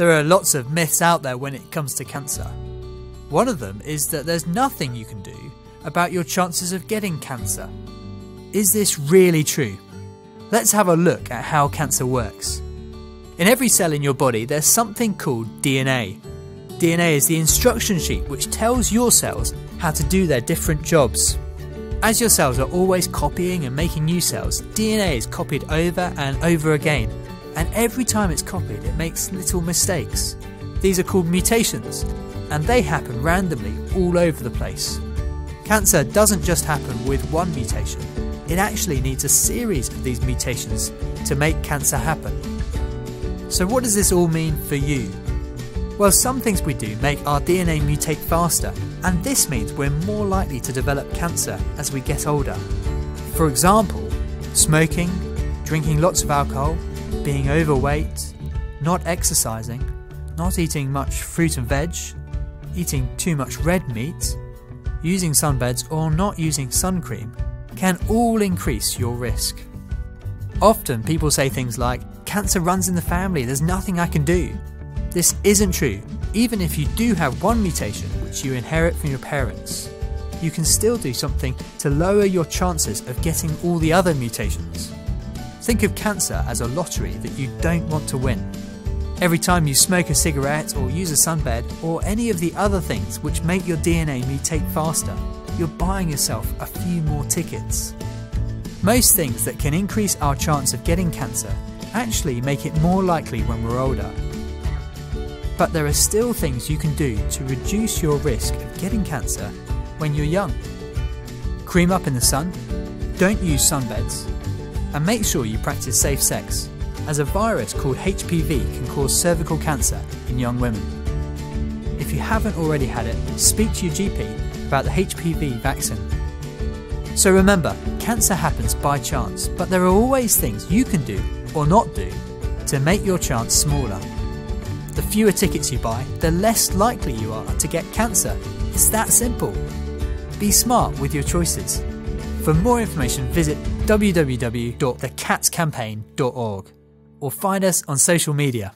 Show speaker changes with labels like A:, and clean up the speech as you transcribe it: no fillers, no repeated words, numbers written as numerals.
A: There are lots of myths out there when it comes to cancer. One of them is that there's nothing you can do about your chances of getting cancer. Is this really true? Let's have a look at how cancer works. In every cell in your body there's something called DNA. DNA is the instruction sheet which tells your cells how to do their different jobs. As your cells are always copying and making new cells, DNA is copied over and over again, and every time it's copied it makes little mistakes. These are called mutations, and they happen randomly all over the place. Cancer doesn't just happen with one mutation, it actually needs a series of these mutations to make cancer happen. So what does this all mean for you? Well, some things we do make our DNA mutate faster, and this means we're more likely to develop cancer as we get older. For example, smoking, drinking lots of alcohol, being overweight, not exercising, not eating much fruit and veg, eating too much red meat, using sunbeds or not using sun cream can all increase your risk. Often people say things like, "Cancer runs in the family, there's nothing I can do." This isn't true. Even if you do have one mutation which you inherit from your parents, you can still do something to lower your chances of getting all the other mutations. Think of cancer as a lottery that you don't want to win. Every time you smoke a cigarette or use a sunbed or any of the other things which make your DNA mutate faster, you're buying yourself a few more tickets. Most things that can increase our chance of getting cancer actually make it more likely when we're older. But there are still things you can do to reduce your risk of getting cancer when you're young. Cream up in the sun, don't use sunbeds, and make sure you practice safe sex, as a virus called HPV can cause cervical cancer in young women. If you haven't already had it, speak to your GP about the HPV vaccine. So remember, cancer happens by chance, but there are always things you can do or not do to make your chance smaller. The fewer tickets you buy, the less likely you are to get cancer. It's that simple. Be smart with your choices. For more information, visit www.thecatscampaign.org or find us on social media.